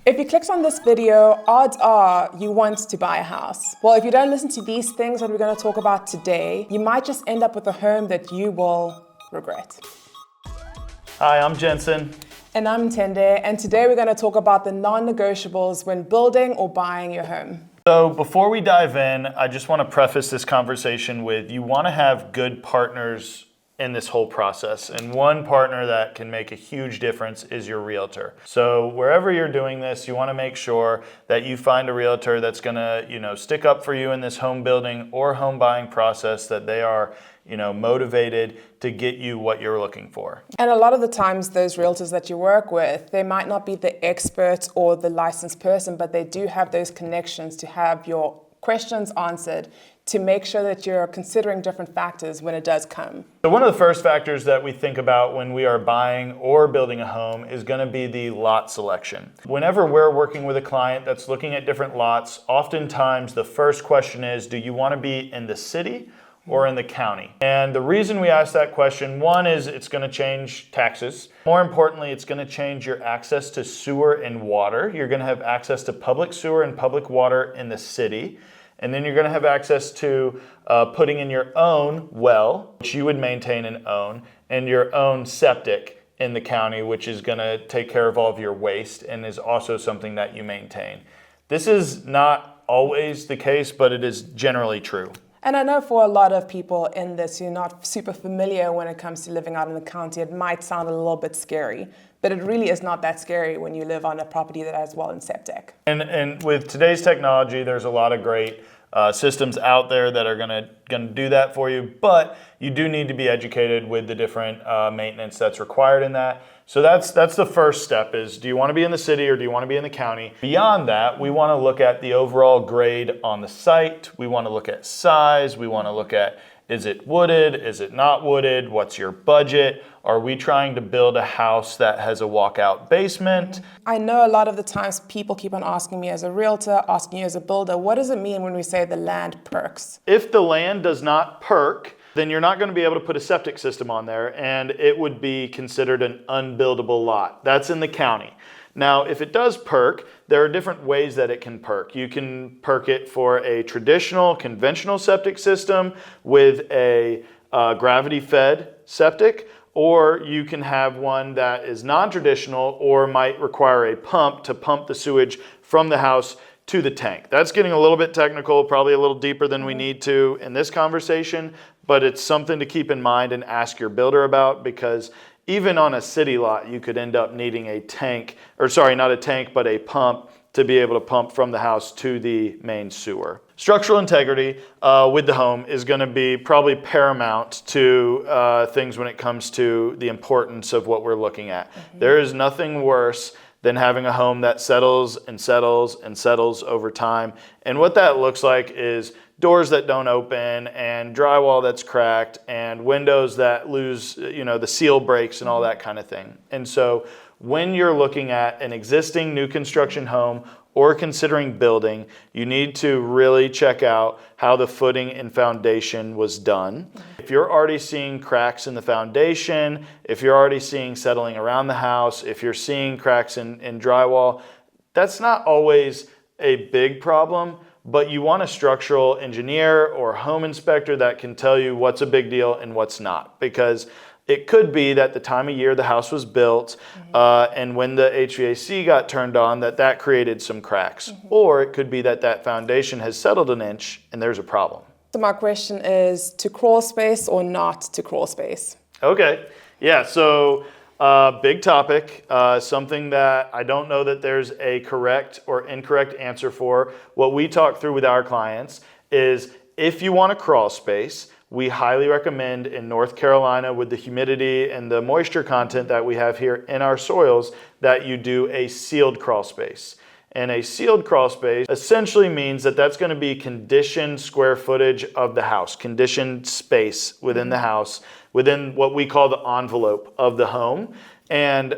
If you clicked on this video, odds are you want to buy a house. Well, if you don't listen to these things that we're going to talk about today, you might just end up with a home that you will regret. Hi, I'm Jensen. And I'm Tende, and today we're going to talk about the non-negotiables when building or buying your home. So before we dive in, I just want to preface this conversation with you want to have good partners in this whole process. And one partner that can make a huge difference is your realtor. So wherever you're doing this, you want to make sure that you find a realtor that's going to, stick up for you in this home building or home buying process, that they are, motivated to get you what you're looking for. And a lot of the times those realtors that you work with, they might not be the expert or the licensed person, but they do have those connections to have your questions answered, to make sure that you're considering different factors when it does come. So one of the first factors that we think about when we are buying or building a home is going to be the lot selection. Whenever we're working with a client that's looking at different lots, oftentimes the first question is, do you want to be in the city or in the county? And the reason we ask that question, one is it's going to change taxes. More importantly, it's going to change your access to sewer and water. You're going to have access to public sewer and public water in the city. And then you're going to have access to putting in your own well, which you would maintain and own, and your own septic in the county, which is going to take care of all of your waste and is also something that you maintain. This is not always the case, but it is generally true. And I know for a lot of people in this who are not super familiar when it comes to living out in the county, it might sound a little bit scary, but it really is not that scary when you live on a property that has well and septic. And with today's technology, there's a lot of great systems out there that are gonna do that for you, but you do need to be educated with the different maintenance that's required in that. So that's the first step is, do you want to be in the city or do you want to be in the county? Beyond that, we want to look at the overall grade on the site. We want to look at size. We want to look at, is it wooded? Is it not wooded? What's your budget? Are we trying to build a house that has a walkout basement? I know a lot of the times people keep on asking me as a realtor, asking you as a builder, what does it mean when we say the land perks? If the land does not perk, then you're not going to be able to put a septic system on there, and it would be considered an unbuildable lot. That's in the county. Now, if it does perk, there are different ways that it can perk. You can perk it for a traditional, conventional septic system with a gravity-fed septic, or you can have one that is non-traditional or might require a pump to pump the sewage from the house to the tank. That's getting a little bit technical, probably a little deeper than we need to in this conversation, but it's something to keep in mind and ask your builder about, because even on a city lot, you could end up needing a tank, or sorry, not a tank, but a pump to be able to pump from the house to the main sewer. Structural integrity with the home is going to be probably paramount to things when it comes to the importance of what we're looking at. There is nothing worse than having a home that settles and settles and settles over time. And what that looks like is doors that don't open and drywall that's cracked and windows that lose, the seal breaks and all that kind of thing. And so when you're looking at an existing new construction home or considering building, you need to really check out how the footing and foundation was done. If you're already seeing cracks in the foundation, if you're already seeing settling around the house, if you're seeing cracks in drywall, that's not always a big problem, but you want a structural engineer or home inspector that can tell you what's a big deal and what's not, because it could be that the time of year the house was built and when the HVAC got turned on, that created some cracks. Or it could be that foundation has settled an inch and there's a problem. So my question is, to crawl space or not to crawl space? Okay, yeah, so big topic, something that I don't know that there's a correct or incorrect answer for. What we talk through with our clients is, if you want a crawl space, we highly recommend in North Carolina, with the humidity and the moisture content that we have here in our soils, that you do a sealed crawl space. And a sealed crawl space essentially means that that's going to be conditioned square footage of the house, conditioned space within the house, within what we call the envelope of the home. And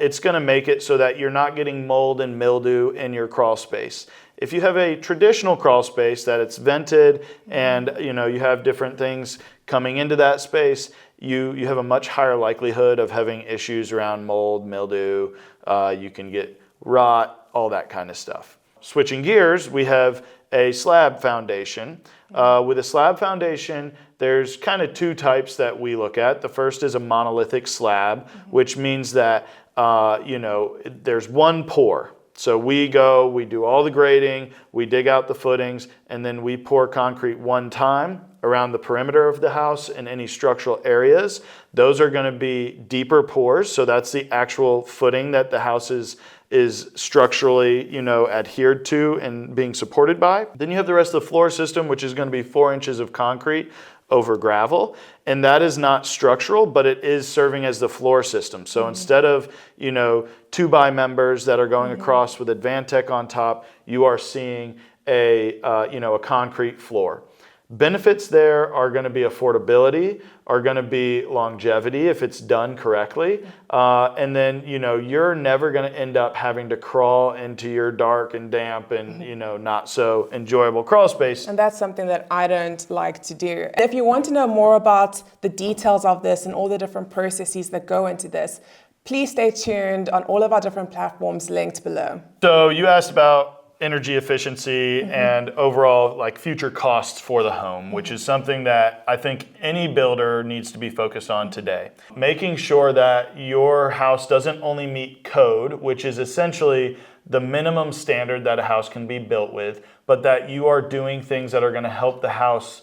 it's going to make it so that you're not getting mold and mildew in your crawl space. If you have a traditional crawl space that it's vented and you have different things coming into that space, you have a much higher likelihood of having issues around mold, mildew. You can get rot, all that kind of stuff. Switching gears, we have a slab foundation. With a slab foundation, there's kind of two types that we look at. The first is a monolithic slab, which means that there's one pour. So we do all the grading, we dig out the footings, and then we pour concrete one time around the perimeter of the house and any structural areas. Those are going to be deeper pours, so that's the actual footing that the house is structurally, adhered to and being supported by. Then you have the rest of the floor system, which is going to be 4 inches of concrete over gravel, and that is not structural, but it is serving as the floor system. So instead of 2x members that are going across with Advantech on top, you are seeing a concrete floor. Benefits there are going to be affordability, are going to be longevity if it's done correctly, and then you're never going to end up having to crawl into your dark and damp and not so enjoyable crawl space. And that's something that I don't like to do. If you want to know more about the details of this and all the different processes that go into this, please stay tuned on all of our different platforms linked below. So you asked about energy efficiency and overall future costs for the home, which is something that I think any builder needs to be focused on today. Making sure that your house doesn't only meet code, which is essentially the minimum standard that a house can be built with, but that you are doing things that are going to help the house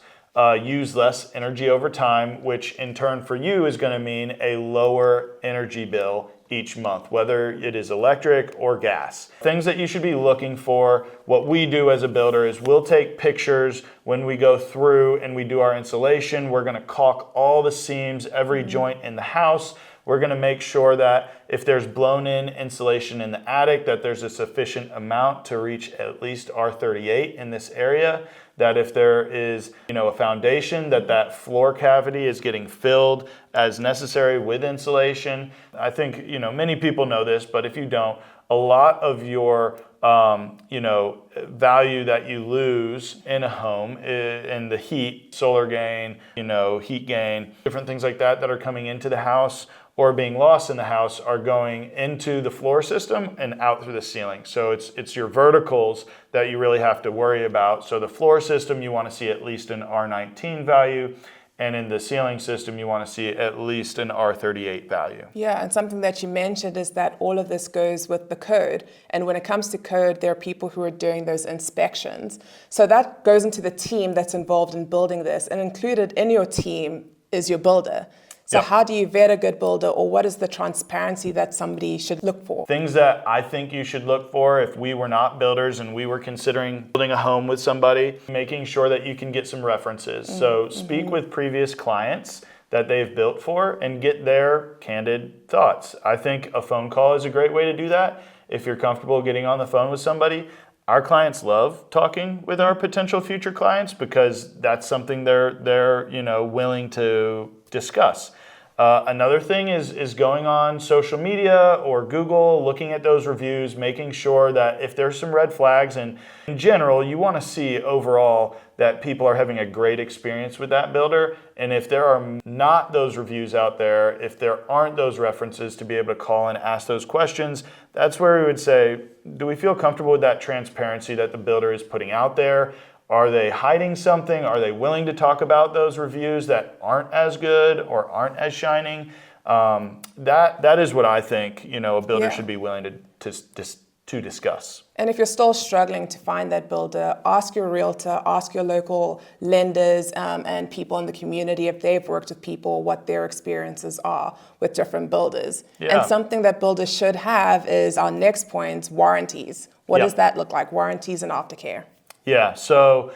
use less energy over time, which in turn for you is going to mean a lower energy bill each month, whether it is electric or gas. Things that you should be looking for, what we do as a builder is we'll take pictures when we go through and we do our insulation. We're gonna caulk all the seams, every joint in the house. We're gonna make sure that if there's blown in insulation in the attic, that there's a sufficient amount to reach at least R38 in this area. That if there is, a foundation, that floor cavity is getting filled as necessary with insulation. I think, many people know this, but if you don't, a lot of your, value that you lose in a home in the heat, solar gain, heat gain, different things like that are coming into the house or being lost in the house are going into the floor system and out through the ceiling. So it's your verticals that you really have to worry about. So the floor system, you want to see at least an R19 value, and in the ceiling system, you want to see at least an R38 value. Yeah, and something that you mentioned is that all of this goes with the code. And when it comes to code, there are people who are doing those inspections. So that goes into the team that's involved in building this, and included in your team is your builder. So how do you vet a good builder, or what is the transparency that somebody should look for? Things that I think you should look for if we were not builders and we were considering building a home with somebody, making sure that you can get some references. So speak with previous clients that they've built for and get their candid thoughts. I think a phone call is a great way to do that. If you're comfortable getting on the phone with somebody, our clients love talking with our potential future clients because that's something they're willing to discuss. Another thing is going on social media or Google, looking at those reviews, making sure that if there's some red flags, and in general, you want to see overall that people are having a great experience with that builder. And if there are not those reviews out there, if there aren't those references to be able to call and ask those questions, that's where we would say, do we feel comfortable with that transparency that the builder is putting out there? Are they hiding something? Are they willing to talk about those reviews that aren't as good or aren't as shining? That is what I think a builder should be willing to discuss. And if you're still struggling to find that builder, ask your realtor, ask your local lenders and people in the community if they've worked with people, what their experiences are with different builders. Yeah. And something that builders should have is our next point, warranties. What does that look like? Warranties and aftercare. Yeah, so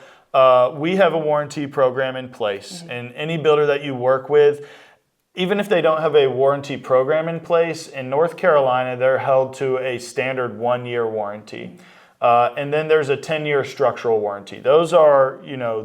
we have a warranty program in place, and any builder that you work with, even if they don't have a warranty program in place, in North Carolina, they're held to a standard 1-year warranty. And then there's a 10-year structural warranty. Those are,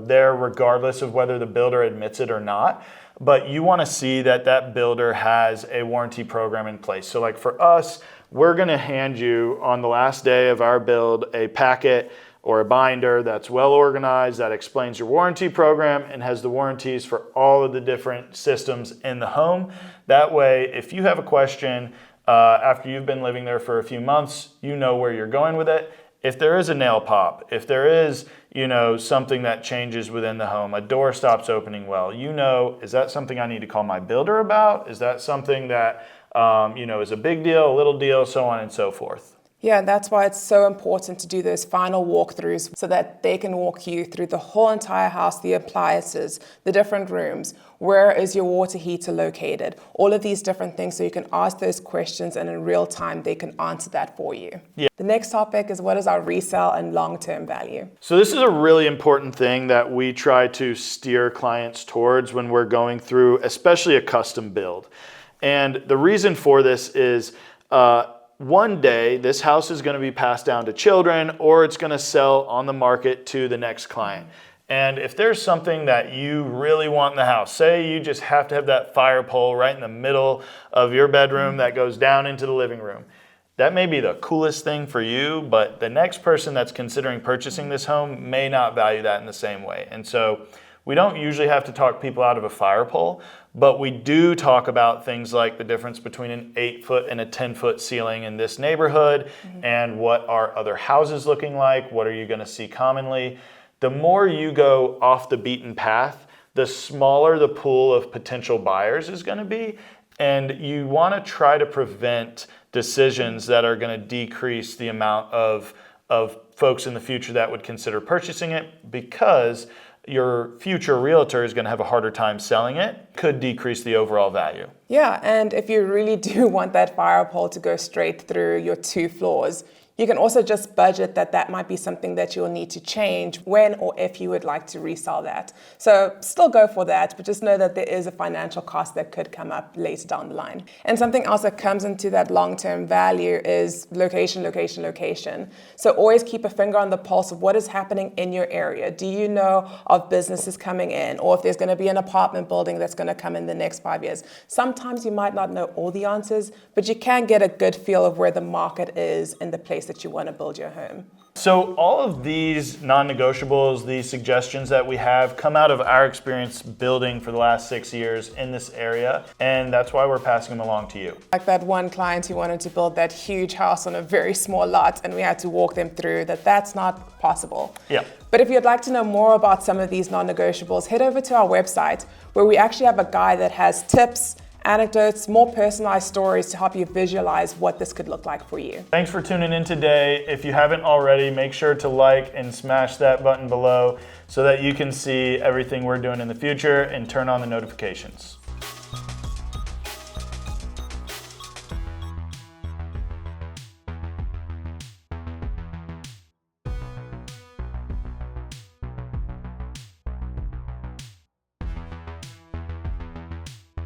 there regardless of whether the builder admits it or not. But you want to see that builder has a warranty program in place. So like for us, we're going to hand you on the last day of our build a packet or a binder that's well organized, that explains your warranty program and has the warranties for all of the different systems in the home. That way, if you have a question, after you've been living there for a few months, you know where you're going with it. If there is a nail pop, if there is, something that changes within the home, a door stops opening well, is that something I need to call my builder about? Is that something that, is a big deal, a little deal, so on and so forth? Yeah, that's why it's so important to do those final walkthroughs so that they can walk you through the whole entire house, the appliances, the different rooms, where is your water heater located, all of these different things, so you can ask those questions and in real time they can answer that for you. Yeah. The next topic is, what is our resale and long-term value? So this is a really important thing that we try to steer clients towards when we're going through, especially a custom build. And the reason for this is, one day, this house is going to be passed down to children, or it's going to sell on the market to the next client. And if there's something that you really want in the house, say you just have to have that fire pole right in the middle of your bedroom that goes down into the living room. That may be the coolest thing for you, but the next person that's considering purchasing this home may not value that in the same way. And so we don't usually have to talk people out of a fire pole, but we do talk about things like the difference between an 8-foot and a 10-foot ceiling in this neighborhood, and what are other houses looking like, what are you going to see commonly. The more you go off the beaten path, the smaller the pool of potential buyers is going to be, and you want to try to prevent decisions that are going to decrease the amount of folks in the future that would consider purchasing it, because your future realtor is going to have a harder time selling it, could decrease the overall value. Yeah, and if you really do want that fire pole to go straight through your 2 floors, you can also just budget that might be something that you'll need to change when or if you would like to resell that. So still go for that, but just know that there is a financial cost that could come up later down the line. And something else that comes into that long-term value is location, location, location. So always keep a finger on the pulse of what is happening in your area. Do you know of businesses coming in, or if there's going to be an apartment building that's going to come in the next 5 years? Sometimes you might not know all the answers, but you can get a good feel of where the market is in the place that you want to build your home. So all of these non-negotiables, these suggestions that we have, come out of our experience building for the last 6 years in this area, and that's why we're passing them along to you. Like that one client who wanted to build that huge house on a very small lot, and we had to walk them through that's not possible. Yeah. But if you'd like to know more about some of these non-negotiables, head over to our website, where we actually have a guide that has tips, anecdotes, more personalized stories to help you visualize what this could look like for you. Thanks for tuning in today. If you haven't already, make sure to like and smash that button below so that you can see everything we're doing in the future, and turn on the notifications.